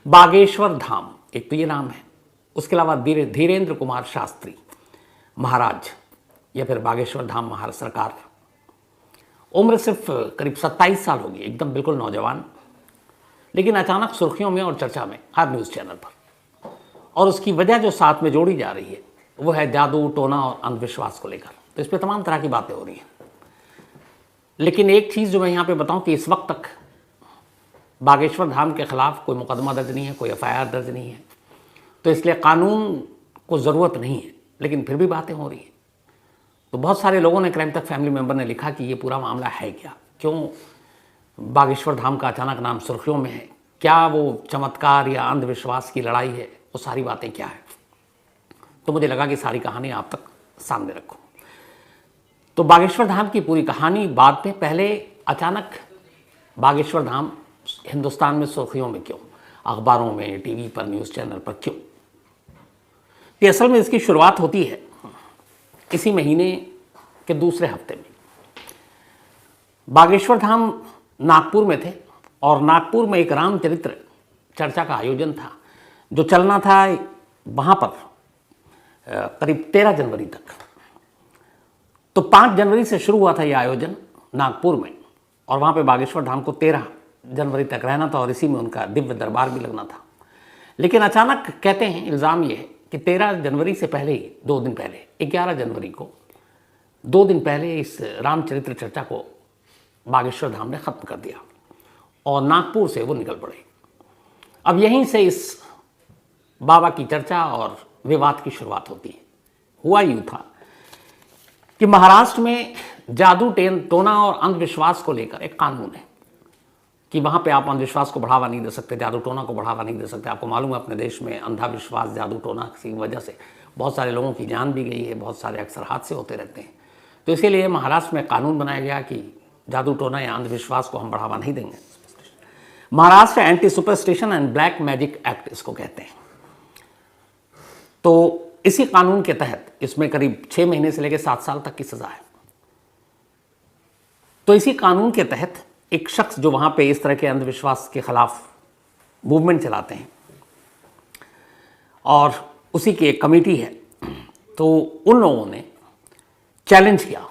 बागेश्वर धाम एक तो ये नाम है, उसके अलावा धीरेन्द्र कुमार शास्त्री महाराज या फिर बागेश्वर धाम महाराज सरकार। उम्र सिर्फ करीब 27 साल होगी, एकदम बिल्कुल नौजवान, लेकिन अचानक सुर्खियों में और चर्चा में हर न्यूज़ चैनल पर। और उसकी वजह जो साथ में जोड़ी जा रही है वो है जादू टोना और अंधविश्वास को लेकर। तो इस पर तमाम तरह की बातें हो रही हैं, लेकिन एक चीज़ जो मैं यहाँ पे बताऊँ कि इस वक्त तक बागेश्वर धाम के खिलाफ कोई मुकदमा दर्ज नहीं है, कोई एफआईआर दर्ज नहीं है, तो इसलिए कानून को ज़रूरत नहीं है, लेकिन फिर भी बातें हो रही हैं। तो बहुत सारे लोगों ने, क्राइम तक फैमिली मेंबर ने लिखा कि ये पूरा मामला है क्या, क्यों बागेश्वर धाम का अचानक नाम सुर्खियों में है, क्या वो चमत्कार या अंधविश्वास की लड़ाई है, वो सारी बातें क्या है। तो मुझे लगा कि सारी कहानी आप तक सामने रखूं। तो बागेश्वर धाम की पूरी कहानी बाद में, पहले अचानक बागेश्वर धाम हिंदुस्तान में सुर्खियों में क्यों, अखबारों में, टीवी पर, न्यूज़ चैनल पर क्यों। ये असल में इसकी शुरुआत होती है इसी महीने के दूसरे हफ्ते में। बागेश्वर धाम नागपुर में थे और नागपुर में एक रामचरित्र चर्चा का आयोजन था जो चलना था वहाँ पर करीब 13 जनवरी तक। तो 5 जनवरी से शुरू हुआ था ये आयोजन नागपुर में, और वहाँ पे बागेश्वर धाम को 13 जनवरी तक रहना था और इसी में उनका दिव्य दरबार भी लगना था। लेकिन अचानक कहते हैं, इल्ज़ाम ये है कि 13 जनवरी से पहले ही 2 दिन पहले 11 जनवरी को 2 दिन पहले इस रामचरित्र चर्चा को बागेश्वर धाम ने ख़त्म कर दिया और नागपुर से वो निकल पड़े। अब यहीं से इस बाबा की चर्चा और विवाद की शुरुआत होती है। हुआ यूँ था कि महाराष्ट्र में जादू टोना और अंधविश्वास को लेकर एक कानून है कि वहाँ पे आप अंधविश्वास को बढ़ावा नहीं दे सकते, जादू टोना को बढ़ावा नहीं दे सकते। आपको मालूम है अपने देश में अंधविश्वास, जादू टोना की वजह से बहुत सारे लोगों की जान भी गई है, बहुत सारे अक्सर हादसे होते रहते हैं। तो इसीलिए महाराष्ट्र में कानून बनाया गया कि जादू टोना या अंधविश्वास को हम बढ़ावा नहीं देंगे। Maharashtra anti superstition and black magic act इसको कहते हैं। तो इसी कानून के तहत इसमें करीब 6 महीने से लेकर 7 साल तक की सजा है। तो इसी कानून के तहत एक शख्स जो वहाँ पे इस तरह के अंधविश्वास के खिलाफ मूवमेंट चलाते हैं और उसी की एक कमेटी है, तो उन लोगों ने चैलेंज किया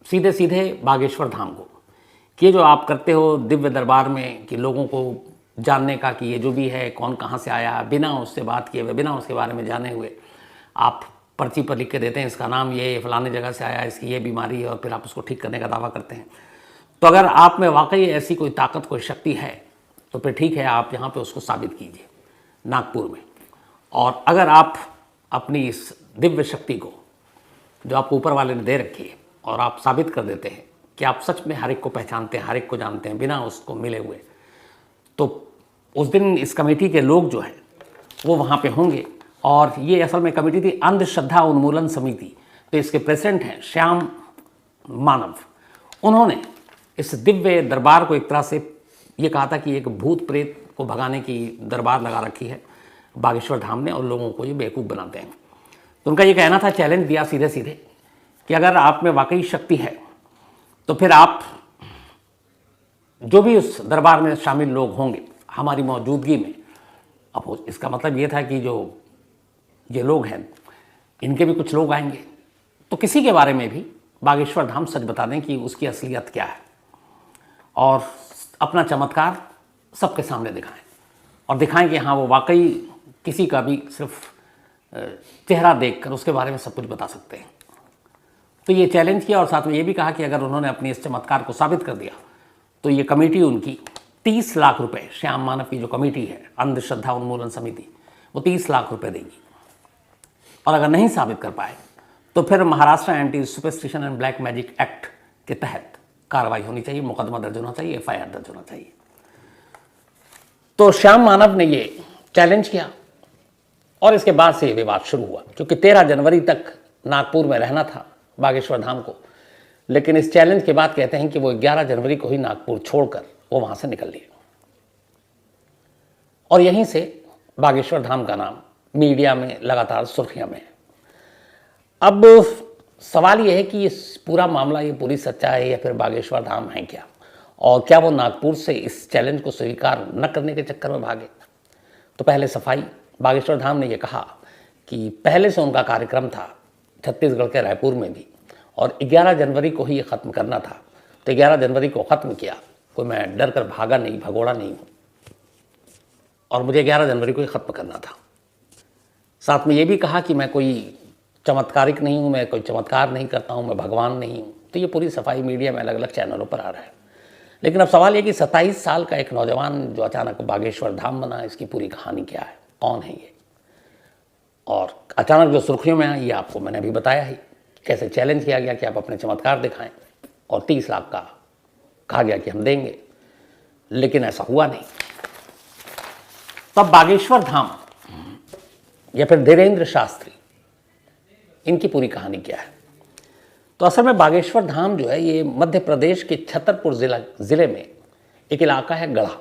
सीधे सीधे बागेश्वर धाम को कि ये जो आप करते हो दिव्य दरबार में कि लोगों को जानने का कि ये जो भी है कौन कहाँ से आया, बिना उससे बात किए हुए, बिना उसके बारे में जाने हुए आप पर्ची पर लिख के देते हैं इसका नाम ये फलाने जगह से आया, इसकी ये बीमारी है, और फिर आप उसको ठीक करने का दावा करते हैं। तो अगर आप में वाकई ऐसी कोई ताकत, कोई शक्ति है तो फिर ठीक है, आप यहाँ पे उसको साबित कीजिए नागपुर में। और अगर आप अपनी इस दिव्य शक्ति को जो आपको ऊपर वाले ने दे रखी है और आप साबित कर देते हैं कि आप सच में हर एक को पहचानते हैं, हर एक को जानते हैं बिना उसको मिले हुए, तो उस दिन इस कमेटी के लोग जो हैं वो वहाँ पे होंगे। और ये असल में कमेटी थी अंधश्रद्धा उन्मूलन समिति। तो इसके प्रेसिडेंट हैं श्याम मानव। उन्होंने इस दिव्य दरबार को एक तरह से ये कहा था कि एक भूत प्रेत को भगाने की दरबार लगा रखी है बागेश्वर धाम ने और लोगों को ये बेवकूफ़ बनाते हैं। तो उनका ये कहना था, चैलेंज दिया सीधे सीधे कि अगर आप में वाकई शक्ति है तो फिर आप जो भी उस दरबार में शामिल लोग होंगे हमारी मौजूदगी में, अब इसका मतलब ये था कि जो ये लोग हैं इनके भी कुछ लोग आएंगे, तो किसी के बारे में भी बागेश्वर धाम सच बता दें कि उसकी असलियत क्या है और अपना चमत्कार सबके सामने दिखाएं और दिखाएं कि हाँ वो वाकई किसी का भी सिर्फ चेहरा देखकर उसके बारे में सब कुछ बता सकते हैं। तो ये चैलेंज किया और साथ में ये भी कहा कि अगर उन्होंने अपने इस चमत्कार को साबित कर दिया तो ये कमेटी उनकी 30 लाख रुपए, श्याम मानव की जो कमेटी है अंधश्रद्धा उन्मूलन समिति, वो 30 लाख रुपए देगी। और अगर नहीं साबित कर पाए तो फिर Maharashtra anti superstition and black magic act के तहत कार्रवाई होनी चाहिए, मुकदमा दर्ज होना चाहिए, एफआईआर दर्ज होना चाहिए। तो श्याम मानव ने ये चैलेंज किया और इसके बाद से ये विवाद शुरू हुआ, क्योंकि 13 जनवरी तक नागपुर में रहना था बागेश्वर धाम को। लेकिन इस चैलेंज के बाद कहते हैं कि वो 11 जनवरी को ही नागपुर छोड़कर वो वहां से निकल लिए और यहीं से बागेश्वर धाम का नाम मीडिया में लगातार सुर्खियां में है। अब सवाल यह है कि ये पूरा मामला, ये पूरी सच्चाई है या फिर बागेश्वर धाम है क्या, और क्या वो नागपुर से इस चैलेंज को स्वीकार न करने के चक्कर में भागे। तो पहले सफाई, बागेश्वर धाम ने ये कहा कि पहले से उनका कार्यक्रम था छत्तीसगढ़ के रायपुर में भी, और 11 जनवरी को ही ये ख़त्म करना था। तो 11 जनवरी को ख़त्म किया। कोई मैं डर कर भागा नहीं, भगोड़ा नहीं हूँ, और मुझे 11 जनवरी को ही ख़त्म करना था। साथ में ये भी कहा कि मैं कोई चमत्कारिक नहीं हूँ, मैं कोई चमत्कार नहीं करता हूँ, मैं भगवान नहीं हूँ। तो ये पूरी सफाई मीडिया में अलग अलग चैनलों पर आ रहा है। लेकिन अब सवाल ये कि 27 साल का एक नौजवान जो अचानक बागेश्वर धाम बना, इसकी पूरी कहानी क्या है, कौन है ये, और अचानक जो सुर्खियों में आई ये आपको मैंने अभी बताया ही। कैसे चैलेंज किया गया कि आप अपने चमत्कार दिखाएं, और 30 लाख का कहा गया कि हम देंगे, लेकिन ऐसा हुआ नहीं। तब बागेश्वर धाम या फिर धीरेन्द्र शास्त्री, इनकी पूरी कहानी क्या है। तो असल में बागेश्वर धाम जो है ये मध्य प्रदेश के छतरपुर ज़िले में एक इलाका है गढ़ा,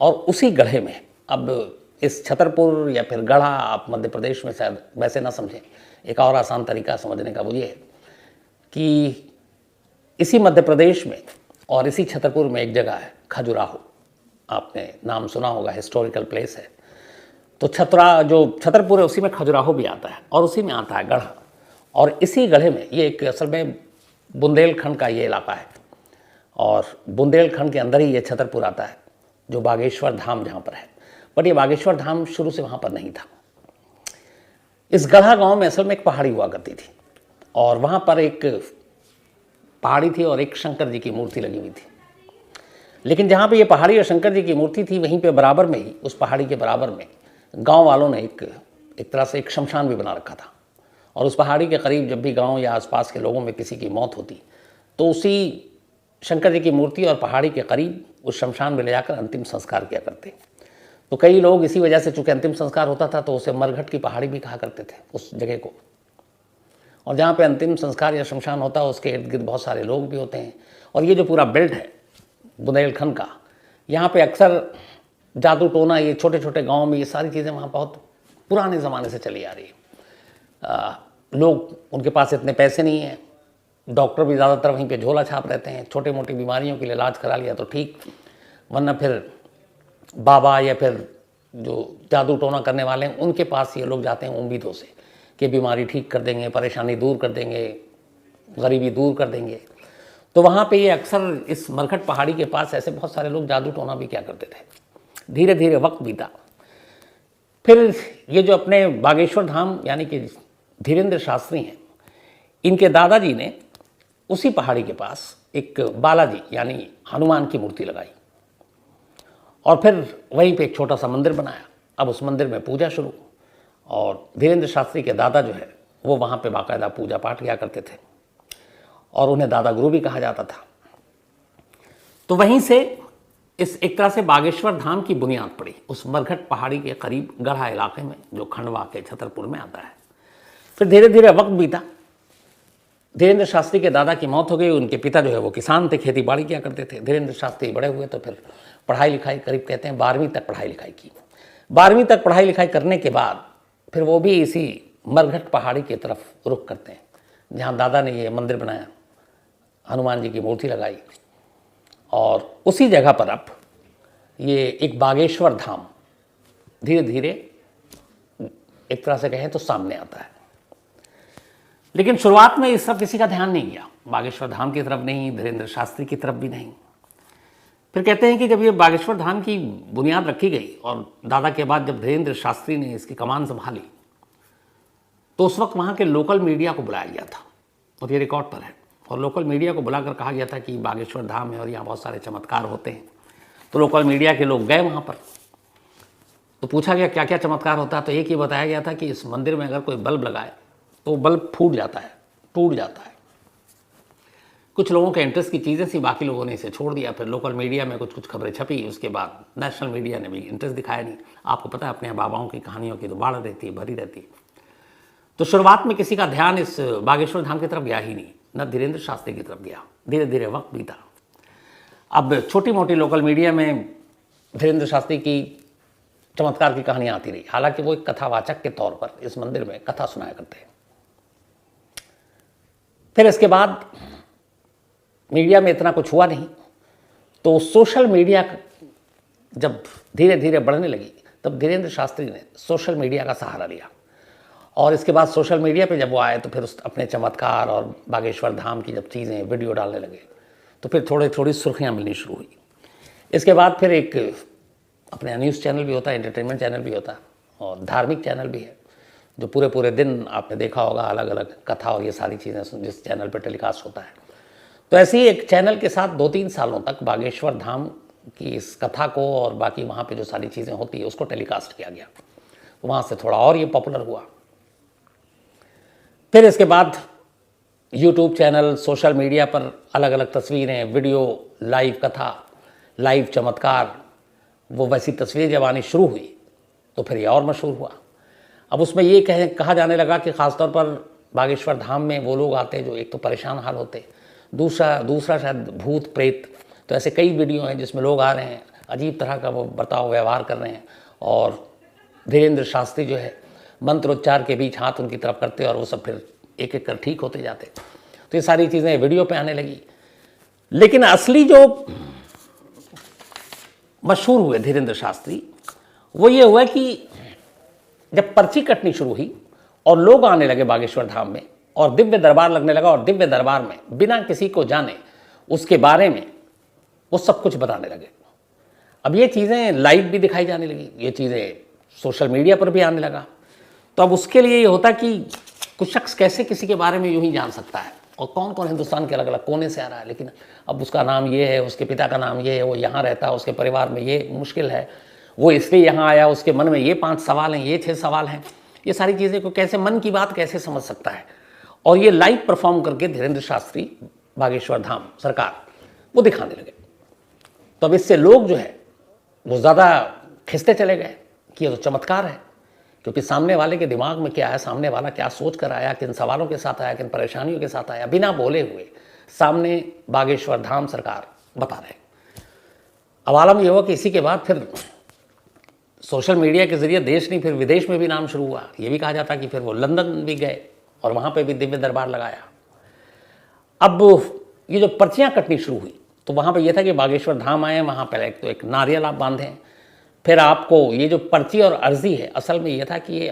और उसी गढ़े में, अब इस छतरपुर या फिर गढ़ा आप मध्य प्रदेश में शायद वैसे ना समझें, एक और आसान तरीका समझने का वो ये है कि इसी मध्य प्रदेश में और इसी छतरपुर में एक जगह है खजुराहो, आपने नाम सुना होगा, हिस्टोरिकल प्लेस है। तो जो छतरपुर है उसी में खजुराहो भी आता है, और उसी में आता है गढ़ा, और इसी गढ़े में ये एक असल में बुंदेलखंड का ये इलाका है, और बुंदेलखंड के अंदर ही ये छतरपुर आता है, जो बागेश्वर धाम जहाँ पर है। बट ये बागेश्वर धाम शुरू से वहाँ पर नहीं था। इस गढ़ा गांव में असल में एक पहाड़ी हुआ करती थी, और वहाँ पर एक पहाड़ी थी और एक शंकर जी की मूर्ति लगी हुई थी। लेकिन जहाँ पे ये पहाड़ी और शंकर जी की मूर्ति थी, वहीं पे बराबर में ही, उस पहाड़ी के बराबर में गांव वालों ने एक तरह से एक शमशान भी बना रखा था। और उस पहाड़ी के करीब जब भी गांव या आसपास के लोगों में किसी की मौत होती, तो उसी शंकर जी की मूर्ति और पहाड़ी के करीब उस शमशान में ले जाकर अंतिम संस्कार किया करते। तो कई लोग इसी वजह से, चूँकि अंतिम संस्कार होता था, तो उसे मरघट की पहाड़ी भी कहा करते थे उस जगह को। और जहाँ पे अंतिम संस्कार या शमशान होता है उसके इर्द गिर्द बहुत सारे लोग भी होते हैं। और ये जो पूरा बेल्ट है बुंदेलखंड का, यहाँ पे अक्सर जादू टोना, ये छोटे छोटे गाँव में ये सारी चीज़ें वहाँ बहुत पुराने ज़माने से चली आ रही है। लोग, उनके पास इतने पैसे नहीं हैं, डॉक्टर भी ज़्यादातर वहीं पे झोला छाप रहते हैं। छोटी मोटी बीमारियों के लिए इलाज करा लिया तो ठीक, वरना फिर बाबा या फिर जो जादू टोना करने वाले हैं उनके पास ये लोग जाते हैं उम्मीदों से कि बीमारी ठीक कर देंगे, परेशानी दूर कर देंगे, गरीबी दूर कर देंगे। तो वहाँ पे ये अक्सर इस मरघट पहाड़ी के पास ऐसे बहुत सारे लोग जादू टोना भी क्या करते थे। धीरे धीरे वक्त बीता, फिर ये जो अपने बागेश्वर धाम यानी कि धीरेन्द्र शास्त्री हैं, इनके दादाजी ने उसी पहाड़ी के पास एक बालाजी यानी हनुमान की मूर्ति लगाई, और फिर वहीं पे एक छोटा सा मंदिर बनाया। अब उस मंदिर में पूजा शुरू, और धीरेन्द्र शास्त्री के दादा जो है वो वहाँ पे बाकायदा पूजा पाठ किया करते थे, और उन्हें दादा गुरु भी कहा जाता था। तो वहीं से इस एक तरह से बागेश्वर धाम की बुनियाद पड़ी, उस मरघट पहाड़ी के करीब गढ़ा इलाके में, जो खंडवा के छतरपुर में आता है। फिर धीरे धीरे वक्त बीता, धीरेन्द्र शास्त्री के दादा की मौत हो गई। उनके पिता जो है वो किसान थे, खेती बाड़ी किया करते थे। धीरेन्द्र शास्त्री बड़े हुए तो फिर पढ़ाई लिखाई, करीब कहते हैं 12वीं तक पढ़ाई लिखाई की। 12वीं तक पढ़ाई लिखाई करने के बाद फिर वो भी इसी मरघट पहाड़ी की तरफ रुख करते हैं, जहाँ दादा ने ये मंदिर बनाया, हनुमान जी की मूर्ति लगाई, और उसी जगह पर अब ये एक बागेश्वर धाम धीरे धीरे एक तरह से कहें तो सामने आता है। लेकिन शुरुआत में इस सब किसी का ध्यान नहीं गया, बागेश्वर धाम की तरफ नहीं, धीरेन्द्र शास्त्री की तरफ भी नहीं। फिर कहते हैं कि जब ये बागेश्वर धाम की बुनियाद रखी गई और दादा के बाद जब धीरेन्द्र शास्त्री ने इसकी कमान संभाली, तो उस वक्त वहाँ के लोकल मीडिया को बुलाया गया था, और ये रिकॉर्ड पर है। और लोकल मीडिया को बुलाकर कहा गया था कि बागेश्वर धाम है और यहाँ बहुत सारे चमत्कार होते हैं। तो लोकल मीडिया के लोग गए वहाँ पर, तो पूछा गया क्या क्या चमत्कार होता है। तो एक ये बताया गया था कि इस मंदिर में अगर कोई बल्ब लगाए तो बल्ब फूट जाता है, टूट जाता है। कुछ लोगों के इंटरेस्ट की चीज़ें थी, बाकी लोगों ने इसे छोड़ दिया। फिर लोकल मीडिया में कुछ कुछ खबरें छपी, उसके बाद नेशनल मीडिया ने भी इंटरेस्ट दिखाया नहीं। आपको पता है अपने बाबाओं की कहानियों की तो बाढ़ रहती है, भरी रहती है। तो शुरुआत में किसी का ध्यान इस बागेश्वर धाम की तरफ गया ही नहीं, न धीरेन्द्र शास्त्री की तरफ गया। धीरे धीरे वक्त बीता, अब छोटी मोटी लोकल मीडिया में धीरेन्द्र शास्त्री की चमत्कार की कहानियाँ आती रही। हालांकि वो एक कथावाचक के तौर पर इस मंदिर में कथा सुनाया करते हैं। फिर इसके बाद मीडिया में इतना कुछ हुआ नहीं, तो सोशल मीडिया जब धीरे धीरे बढ़ने लगी, तब धीरेन्द्र शास्त्री ने सोशल मीडिया का सहारा लिया। और इसके बाद सोशल मीडिया पे जब वो आए तो फिर उस अपने चमत्कार और बागेश्वर धाम की जब चीज़ें वीडियो डालने लगे तो फिर थोड़ी सुर्खियाँ मिलनी शुरू हुई। इसके बाद फिर एक अपने न्यूज़ चैनल भी होता है, एंटरटेनमेंट चैनल भी होता है और धार्मिक चैनल भी है, जो पूरे दिन आपने देखा होगा अलग अलग कथा और ये सारी चीज़ें जिस चैनल पर टेलीकास्ट होता है। तो ऐसे ही एक चैनल के साथ 2-3 सालों तक बागेश्वर धाम की इस कथा को और बाकी वहाँ पे जो सारी चीज़ें होती है उसको टेलीकास्ट किया गया। तो वहाँ से थोड़ा और ये पॉपुलर हुआ। फिर इसके बाद यूट्यूब चैनल, सोशल मीडिया पर अलग अलग तस्वीरें, वीडियो, लाइव कथा, लाइव चमत्कार, वो वैसी तस्वीरें जब आनी शुरू हुई तो फिर ये और मशहूर हुआ। अब उसमें ये कहा जाने लगा कि ख़ासतौर पर बागेश्वर धाम में वो लोग आते जो एक तो परेशान हाल होते, दूसरा शायद भूत प्रेत। तो ऐसे कई वीडियो हैं जिसमें लोग आ रहे हैं, अजीब तरह का वो बर्ताव व्यवहार कर रहे हैं और धीरेन्द्र शास्त्री जो है मंत्रोच्चार के बीच हाथ उनकी तरफ करते और वो सब फिर एक एक कर ठीक होते जाते। तो ये सारी चीज़ें वीडियो पे आने लगी। लेकिन असली जो मशहूर हुए धीरेन्द्र शास्त्री वो ये हुआ कि जब पर्ची कटनी शुरू हुई और लोग आने लगे बागेश्वर धाम में और दिव्य दरबार लगने लगा और दिव्य दरबार में बिना किसी को जाने उसके बारे में वो सब कुछ बताने लगे। अब ये चीज़ें लाइव भी दिखाई जाने लगी, ये चीज़ें सोशल मीडिया पर भी आने लगा। तो अब उसके लिए ये होता कि कुछ शख्स कैसे किसी के बारे में यूं ही जान सकता है और कौन कौन हिंदुस्तान के अलग अलग कोने से आ रहा है, लेकिन अब उसका नाम ये है, उसके पिता का नाम ये है, वो यहाँ रहता है, उसके परिवार में ये मुश्किल है, वो इसलिए यहाँ आया, उसके मन में ये 5 सवाल हैं, ये 6 सवाल हैं। ये सारी चीज़ें को कैसे मन की बात कैसे समझ सकता है। और ये लाइव परफॉर्म करके धीरेन्द्र शास्त्री बागेश्वर धाम सरकार वो दिखाने लगे। तो अब इससे लोग जो है वो ज़्यादा खिंचते चले गए कि ये तो चमत्कार है, क्योंकि सामने वाले के दिमाग में क्या है, सामने वाला क्या सोच कर आया, किन सवालों के साथ आया, किन परेशानियों के साथ आया, बिना बोले हुए सामने बागेश्वर धाम सरकार बता रहे। अब आलम यह हुआ कि इसी के बाद फिर सोशल मीडिया के ज़रिए देश नहीं फिर विदेश में भी नाम शुरू हुआ। ये भी कहा जाता कि फिर वो लंदन भी गए और वहाँ पे भी दिव्य दरबार लगाया। अब ये जो पर्चियाँ कटनी शुरू हुई तो वहाँ पे ये था कि बागेश्वर धाम आए, वहाँ पहले तो एक नारियल आप बांधें, फिर आपको ये जो पर्ची और अर्जी है असल में ये था कि ये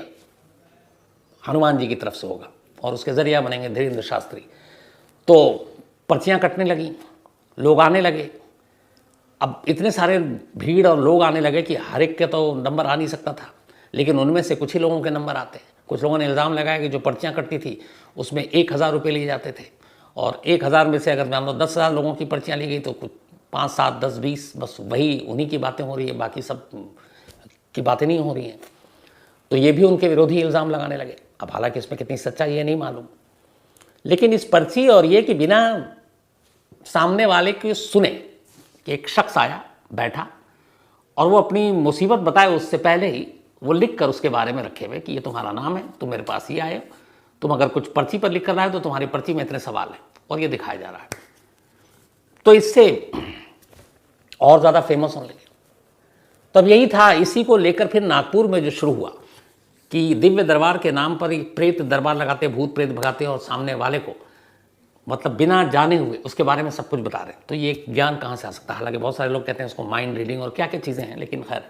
हनुमान जी की तरफ से होगा और उसके ज़रिए बनेंगे धीरेन्द्र शास्त्री। तो पर्चियाँ कटने लगी, लोग आने लगे। अब इतने सारे भीड़ और लोग आने लगे कि हर एक के तो नंबर आ नहीं सकता था, लेकिन उनमें से कुछ ही लोगों के नंबर आते। कुछ लोगों ने इल्ज़ाम लगाया कि जो पर्चियाँ कटती थी उसमें 1000 रुपये लिए जाते थे और 1000 में से अगर मान लो 10,000 लोगों की पर्चियाँ ली गई तो कुछ 5, 7, 10, 20 बस वही उन्हीं की बातें हो रही है, बाकी सब की बातें नहीं हो रही हैं। तो ये भी उनके विरोधी इल्ज़ाम लगाने लगे। अब हालांकि इसमें कितनी सच्चाई है नहीं मालूम, लेकिन इस पर्ची और ये कि बिना सामने वाले के सुने कि एक शख्स आया बैठा और वो अपनी मुसीबत बताए उससे पहले ही वो लिख कर उसके बारे में रखे हुए कि ये तुम्हारा नाम है, तुम मेरे पास ही आए, तुम अगर कुछ पर्ची पर लिख कर रहे हो तो तुम्हारी पर्ची में इतने सवाल हैं और ये दिखाया जा रहा है। तो इससे और ज़्यादा फेमस होने लगे। तो अब यही था, इसी को लेकर फिर नागपुर में जो शुरू हुआ कि दिव्य दरबार के नाम पर एक प्रेत दरबार लगाते, भूत प्रेत भगाते और सामने वाले को मतलब बिना जाने हुए उसके बारे में सब कुछ बता रहे। तो ये ज्ञान कहाँ से आ सकता है? हालांकि बहुत सारे लोग कहते हैं उसको माइंड रीडिंग और क्या क्या चीज़ें हैं, लेकिन खैर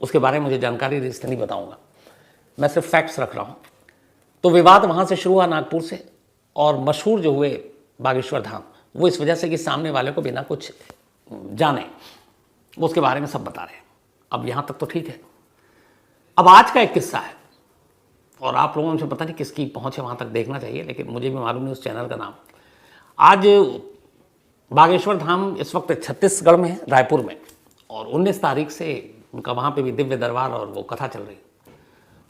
उसके बारे में मुझे जानकारी इसलिए नहीं बताऊँगा, मैं सिर्फ फैक्ट्स रख रहा हूँ। तो विवाद वहाँ से शुरू हुआ नागपुर से, और मशहूर जो हुए बागेश्वर धाम वो इस वजह से कि सामने वाले को बिना कुछ जाने वो उसके बारे में सब बता रहे हैं। अब यहाँ तक तो ठीक है। अब आज का एक किस्सा है और आप लोगों से पता नहीं किसकी पहुँच है, वहाँ तक देखना चाहिए, लेकिन मुझे भी मालूम नहीं उस चैनल का नाम। आज बागेश्वर धाम इस वक्त छत्तीसगढ़ में है, रायपुर में, और 19 तारीख से उनका वहाँ पे भी दिव्य दरबार और वो कथा चल रही।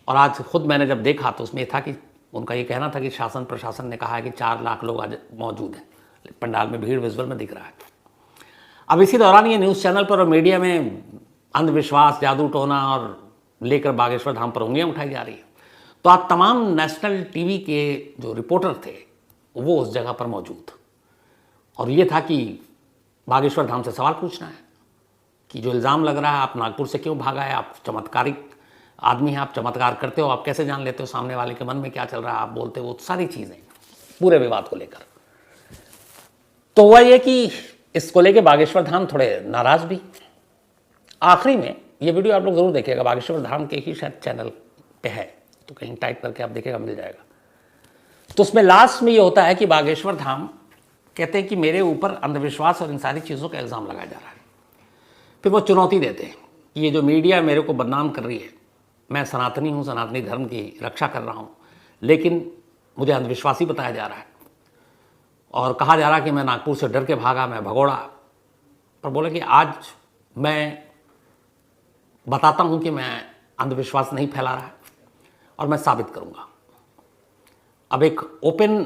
और आज खुद मैंने जब देखा तो उसमें था कि उनका ये कहना था कि शासन प्रशासन ने कहा है कि 4 लाख लोग आज मौजूद हैं पंडाल में, भीड़ विजुअल में दिख रहा है। अब इसी दौरान ये न्यूज़ चैनल पर और मीडिया में अंधविश्वास, जादू टोना और लेकर बागेश्वर धाम पर उंगलियाँ उठाई जा रही है। तो आज तमाम नेशनल टीवी के जो रिपोर्टर थे वो उस जगह पर मौजूद, और ये था कि बागेश्वर धाम से सवाल पूछना है कि जो इल्ज़ाम लग रहा है आप नागपुर से क्यों भागा है, आप चमत्कारिक आदमी हैं, आप चमत्कार करते हो, आप कैसे जान लेते हो सामने वाले के मन में क्या चल रहा है, आप बोलते हो, सारी चीज़ें पूरे विवाद को लेकर। तो हुआ ये कि इसको लेके बागेश्वर धाम थोड़े नाराज़ भी। आखिरी में ये वीडियो आप लोग ज़रूर देखिएगा, बागेश्वर धाम के ही शायद चैनल पे है, तो कहीं टाइप करके आप देखिएगा, मिल जाएगा। तो उसमें लास्ट में ये होता है कि बागेश्वर धाम कहते हैं कि मेरे ऊपर अंधविश्वास और इन सारी चीज़ों का इल्ज़ाम लगाया जा रहा है। फिर वो चुनौती देते हैं कि ये जो मीडिया मेरे को बदनाम कर रही है, मैं सनातनी हूँ, सनातनी धर्म की रक्षा कर रहा हूँ, लेकिन मुझे अंधविश्वासी बताया जा रहा है और कहा जा रहा है कि मैं नागपुर से डर के भागा, मैं भगोड़ा। पर बोले कि आज मैं बताता हूँ कि मैं अंधविश्वास नहीं फैला रहा और मैं साबित करूँगा। अब एक ओपन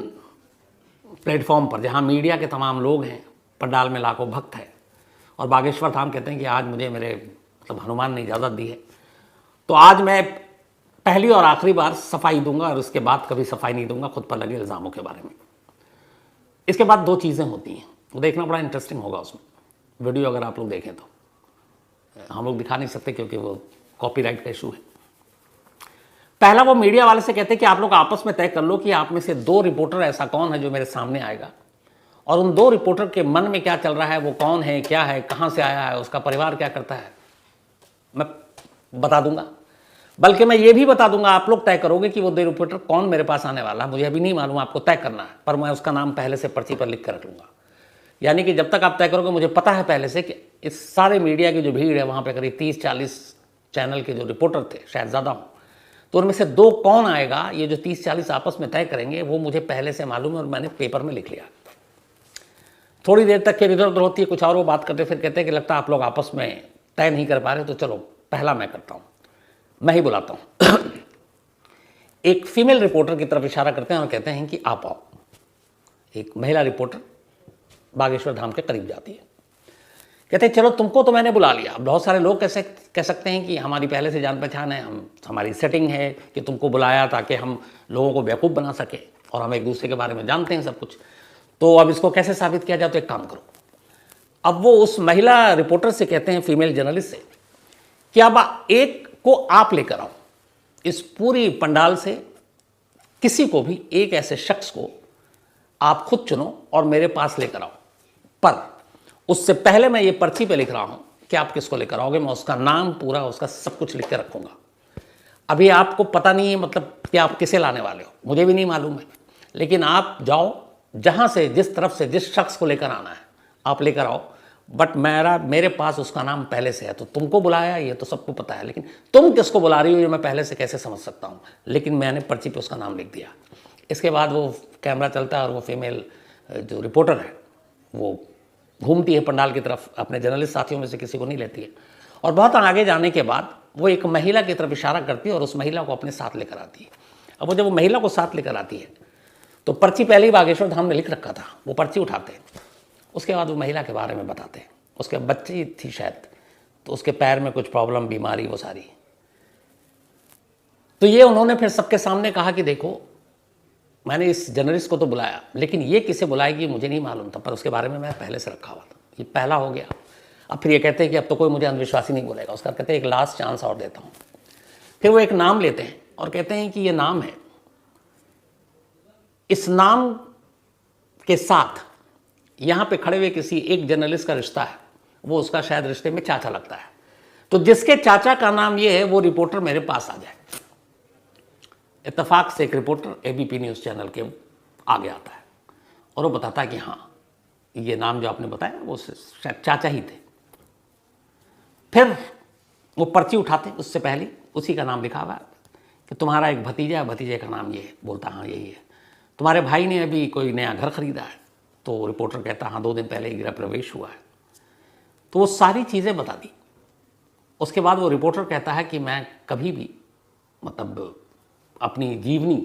प्लेटफॉर्म पर जहाँ मीडिया के तमाम लोग हैं, पंडाल में लाखों भक्त हैं, और बागेश्वर धाम कहते हैं कि आज मुझे मेरे मतलब हनुमान ने इजाज़त दी है, तो आज मैं पहली और आखिरी बार सफाई दूंगा और उसके बाद कभी सफाई नहीं दूंगा खुद पर लगे इल्ज़ामों के बारे में। इसके बाद दो चीज़ें होती हैं, वो देखना बड़ा इंटरेस्टिंग होगा उसमें, वीडियो अगर आप लोग देखें तो। हम लोग दिखा नहीं सकते क्योंकि वो कॉपीराइट का इशू है। पहला, वो मीडिया वाले से कहते हैं कि आप लोग आपस में तय कर लो कि आप में से 2 रिपोर्टर ऐसा कौन है जो मेरे सामने आएगा, और उन 2 रिपोर्टर के मन में क्या चल रहा है, वो कौन है, क्या है, कहाँ से आया है, उसका परिवार क्या करता है, मैं बता दूंगा। बल्कि मैं ये भी बता दूंगा, आप लोग तय करोगे कि वो 2 रिपोर्टर कौन मेरे पास आने वाला है, मुझे अभी नहीं मालूम, आपको तय करना है, पर मैं उसका नाम पहले से पर्ची पर लिख कर रख लूँगा। यानी कि जब तक आप तय करोगे, मुझे पता है पहले से कि इस सारे मीडिया की जो भीड़ है वहाँ पे करीब 30-40 चैनल के जो रिपोर्टर थे, शायद ज़्यादा हों, तो उनमें से 2 कौन आएगा, ये जो 30-40 आपस में तय करेंगे, वो मुझे पहले से मालूम है और मैंने पेपर में लिख लिया। थोड़ी देर तक फिर इधर उधर होती है, कुछ और वो बात करते, फिर कहते हैं कि लगता है आप लोग आपस में तय नहीं कर पा रहे, तो चलो पहला मैं करता हूँ, मैं ही बुलाता हूँ। एक फीमेल रिपोर्टर की तरफ इशारा करते हैं और कहते हैं कि आप आओ। एक महिला रिपोर्टर बागेश्वर धाम के करीब जाती है, कहते हैं चलो तुमको तो मैंने बुला लिया। बहुत सारे लोग कैसे कह सकते हैं कि हमारी पहले से जान पहचान है, हमारी सेटिंग है कि तुमको बुलाया ताकि हम लोगों को बेवकूफ़ बना सके, और हम एक दूसरे के बारे में जानते हैं सब कुछ, तो अब इसको कैसे साबित किया जाए, तो एक काम करो। अब वो उस महिला रिपोर्टर से कहते हैं, फीमेल जर्नलिस्ट से, कि अब एक को आप लेकर आओ, इस पूरी पंडाल से किसी को भी, एक ऐसे शख्स को आप खुद चुनो और मेरे पास लेकर आओ, पर उससे पहले मैं ये पर्ची पे लिख रहा हूं कि आप किसको लेकर आओगे, मैं उसका नाम पूरा, उसका सब कुछ लिख के रखूंगा। अभी आपको पता नहीं है मतलब कि आप किसे लाने वाले हो, मुझे भी नहीं मालूम है, लेकिन आप जाओ, जहां से, जिस तरफ से, जिस शख्स को लेकर आना है आप लेकर आओ, बट मेरे पास उसका नाम पहले से है। तो तुमको बुलाया ये तो सबको पता है, लेकिन तुम किसको बुला रही हो ये मैं पहले से कैसे समझ सकता हूँ, लेकिन मैंने पर्ची पे उसका नाम लिख दिया। इसके बाद वो कैमरा चलता है और वो फीमेल जो रिपोर्टर है वो घूमती है पंडाल की तरफ, अपने जर्नलिस्ट साथियों में से किसी को नहीं लेती है, और बहुत आगे जाने के बाद वो एक महिला की तरफ इशारा करती है और उस महिला को अपने साथ लेकर आती है। अब वो जब वो महिला को साथ लेकर आती है तो पर्ची पहले ही बागेश्वर धाम ने लिख रखा था, वो पर्ची उठाते हैं, उसके बाद वो महिला के बारे में बताते हैं, उसके बच्ची थी शायद, तो उसके पैर में कुछ प्रॉब्लम, बीमारी, वो सारी। तो ये उन्होंने फिर सबके सामने कहा कि देखो मैंने इस जर्नलिस्ट को तो बुलाया, लेकिन ये किसे बुलाएगी मुझे नहीं मालूम था, पर उसके बारे में मैं पहले से रखा हुआ था। ये पहला हो गया। अब फिर ये कहते हैं कि अब तो कोई मुझे अंधविश्वासी नहीं बोलेगा, उसका कहते हैं एक लास्ट चांस और देता हूँ। फिर वो एक नाम लेते हैं और कहते हैं कि ये नाम है, इस नाम के साथ यहाँ पे खड़े हुए किसी एक जर्नलिस्ट का रिश्ता है, वो उसका शायद रिश्ते में चाचा लगता है, तो जिसके चाचा का नाम ये है वो रिपोर्टर मेरे पास आ जाए। इत्तेफाक से एक रिपोर्टर एबीपी न्यूज़ चैनल के आगे आता है और वो बताता है कि हाँ ये नाम जो आपने बताया वो शायद चाचा ही थे। फिर वो पर्ची उठाते, उससे पहले उसी का नाम लिखा हुआ है कि तुम्हारा एक भतीजा है, भतीजे का नाम ये है। बोलता हाँ यही है। तुम्हारे भाई ने अभी कोई नया घर खरीदा है, तो रिपोर्टर कहता हाँ 2 दिन पहले ही गृह प्रवेश हुआ है। तो वो सारी चीज़ें बता दी। उसके बाद वो रिपोर्टर कहता है कि मैं कभी भी मतलब अपनी जीवनी,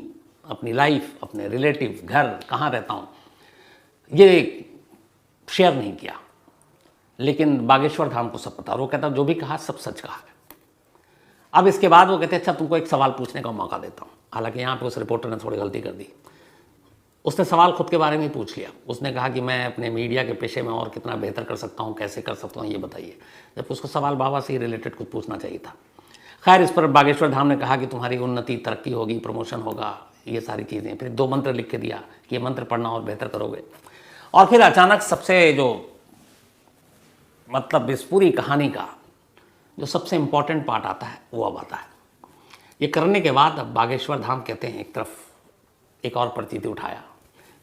अपनी लाइफ, अपने रिलेटिव, घर कहाँ रहता हूँ ये शेयर नहीं किया, लेकिन बागेश्वर धाम को सब पता। और वो कहता जो भी कहा सब सच कहा है। अब इसके बाद वो कहते अच्छा तुमको एक सवाल पूछने का मौका देता हूँ। हालांकि यहाँ पे उस रिपोर्टर ने थोड़ी गलती कर दी, उसने सवाल खुद के बारे में ही पूछ लिया। उसने कहा कि मैं अपने मीडिया के पेशे में और कितना बेहतर कर सकता हूँ, कैसे कर सकता हूँ ये बताइए, जबकि उसको सवाल बाबा से ही रिलेटेड कुछ पूछना चाहिए था। खैर इस पर बागेश्वर धाम ने कहा कि तुम्हारी उन्नति, तरक्की होगी, प्रमोशन होगा, ये सारी चीज़ें। फिर 2 मंत्र लिख के दिया कि ये मंत्र पढ़ना और बेहतर करोगे। और फिर अचानक सबसे जो मतलब इस पूरी कहानी का जो सबसे इम्पॉर्टेंट पार्ट आता है वो अब आता है। ये करने के बाद अब बागेश्वर धाम कहते हैं एक तरफ एक और पर्ची थी उठाया,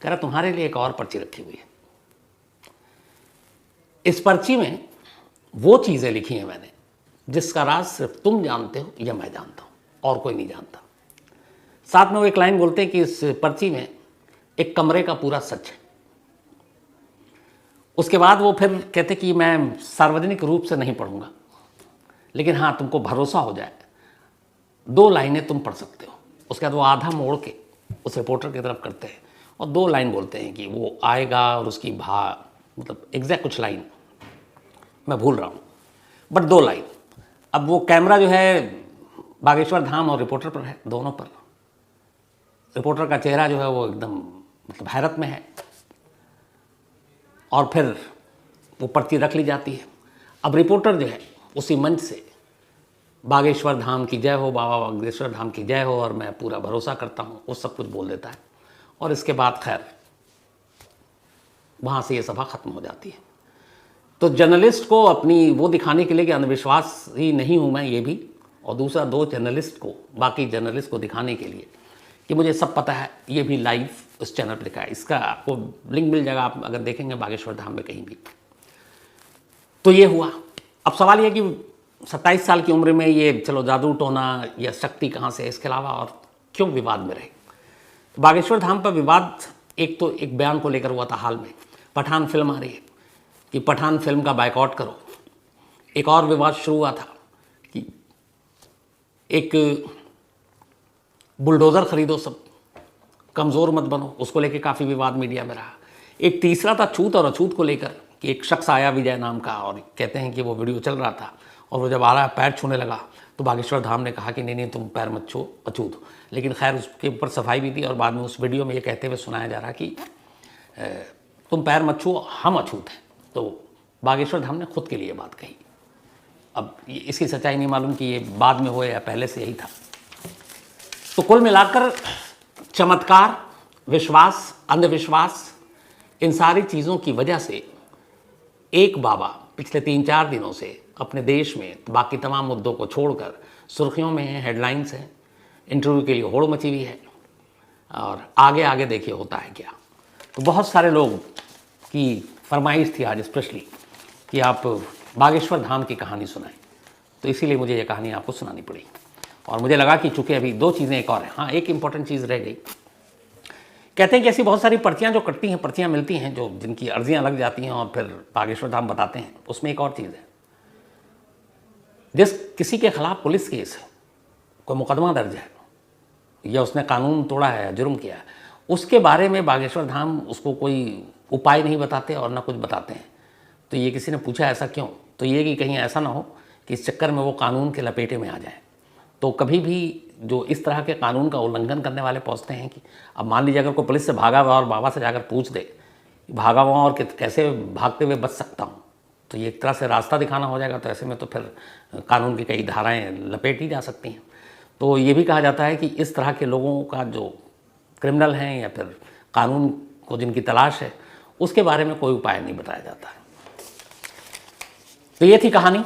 कह रहा तुम्हारे लिए एक और पर्ची रखी हुई है। इस पर्ची में वो चीज़ें लिखी हैं मैंने जिसका राज सिर्फ तुम जानते हो या मैं जानता हूँ और कोई नहीं जानता। साथ में वो एक लाइन बोलते हैं कि इस पर्ची में एक कमरे का पूरा सच है। उसके बाद वो फिर कहते कि मैं सार्वजनिक रूप से नहीं पढ़ूंगा, लेकिन हाँ तुमको भरोसा हो जाए 2 लाइनें तुम पढ़ सकते हो। उसके बाद वो आधा मोड़ के उस रिपोर्टर की तरफ करते हैं और 2 लाइन बोलते हैं कि वो आएगा और उसकी मतलब एग्जैक्ट कुछ लाइन मैं भूल रहा हूँ, बट 2 लाइन। अब वो कैमरा जो है बागेश्वर धाम और रिपोर्टर पर है, दोनों पर। रिपोर्टर का चेहरा जो है वो एकदम मतलब हैरत में है और फिर वो पर्ची रख ली जाती है। अब रिपोर्टर जो है उसी मंच से बागेश्वर धाम की जय हो, बाबा बागेश्वर धाम की जय हो और मैं पूरा भरोसा करता हूँ, वो सब कुछ बोल देता है। और इसके बाद खैर वहाँ से ये सभा खत्म हो जाती है। तो जर्नलिस्ट को अपनी वो दिखाने के लिए कि अंधविश्वास ही नहीं हूँ मैं, ये भी, और दूसरा 2 जर्नलिस्ट को, बाकी जर्नलिस्ट को दिखाने के लिए कि मुझे सब पता है, ये भी लाइव उस चैनल पर लिखा है। इसका आपको लिंक मिल जाएगा, आप अगर देखेंगे बागेश्वर धाम में कहीं भी। तो ये हुआ। अब सवाल ये कि 27 साल की उम्र में ये चलो जादू टोना या शक्ति कहाँ से है, इसके अलावा और क्यों विवाद में रहे। बागेश्वर धाम पर विवाद एक तो एक बयान को लेकर हुआ था हाल में, पठान फिल्म आ रही है कि पठान फिल्म का बायकॉट करो। एक और विवाद शुरू हुआ था कि एक बुलडोज़र खरीदो, सब कमज़ोर मत बनो, उसको लेकर काफ़ी विवाद मीडिया में रहा। एक तीसरा था छूत और अछूत को लेकर कि एक शख्स आया विजय नाम का और कहते हैं कि वो वीडियो चल रहा था और वो जब आ रहा पैर छूने लगा तो बागेश्वर धाम ने कहा कि नहीं तुम पैर मत छू, अछूत हो। लेकिन खैर उसके ऊपर सफाई भी दी और बाद में उस वीडियो में ये कहते हुए सुनाया जा रहा कि तुम पैर मत छू, हम अछूत हैं। तो बागेश्वर धाम ने खुद के लिए बात कही। अब इसकी सच्चाई नहीं मालूम कि ये बाद में हुए या पहले से यही था। तो कुल मिलाकर चमत्कार, विश्वास, अंधविश्वास, इन सारी चीज़ों की वजह से एक बाबा पिछले 3-4 दिनों से अपने देश में बाकी तमाम मुद्दों को छोड़कर सुर्खियों में हैं, हेडलाइंस हैं, इंटरव्यू के लिए होड़ मची हुई है और आगे आगे देखिए होता है क्या। तो बहुत सारे लोग की फरमाइश थी आज स्पेशली कि आप बागेश्वर धाम की कहानी सुनाएं, तो इसीलिए मुझे ये कहानी आपको सुनानी पड़ी। और मुझे लगा कि चूँकि अभी 2 चीज़ें एक और हैं, हाँ एक इम्पॉर्टेंट चीज़ रह गई। कहते हैं कि ऐसी बहुत सारी पर्चियाँ जो कटती हैं, पर्चियाँ मिलती हैं जो जिनकी अर्जियाँ लग जाती हैं और फिर बागेश्वर धाम बताते हैं, उसमें एक और चीज़ है। जिस किसी के खिलाफ पुलिस केस है, कोई मुकदमा दर्ज है या उसने कानून तोड़ा है या जुर्म किया है, उसके बारे में बागेश्वर धाम उसको कोई उपाय नहीं बताते और ना कुछ बताते हैं। तो ये किसी ने पूछा ऐसा क्यों, तो ये कि कहीं ऐसा ना हो कि इस चक्कर में वो कानून के लपेटे में आ जाए। तो कभी भी जो इस तरह के कानून का उल्लंघन करने वाले पहुंचते हैं कि अब मान लीजिए अगर कोई पुलिस से भागा हुआ और बाबा से जाकर पूछ दे भागा हुआ और कैसे भागते हुए बच सकता हूँ, तो ये एक तरह से रास्ता दिखाना हो जाएगा। तो ऐसे में तो फिर कानून की कई धाराएं लपेटी जा सकती हैं। तो ये भी कहा जाता है कि इस तरह के लोगों का जो क्रिमिनल हैं या फिर कानून को जिनकी तलाश है, उसके बारे में कोई उपाय नहीं बताया जाता है। तो ये थी कहानी।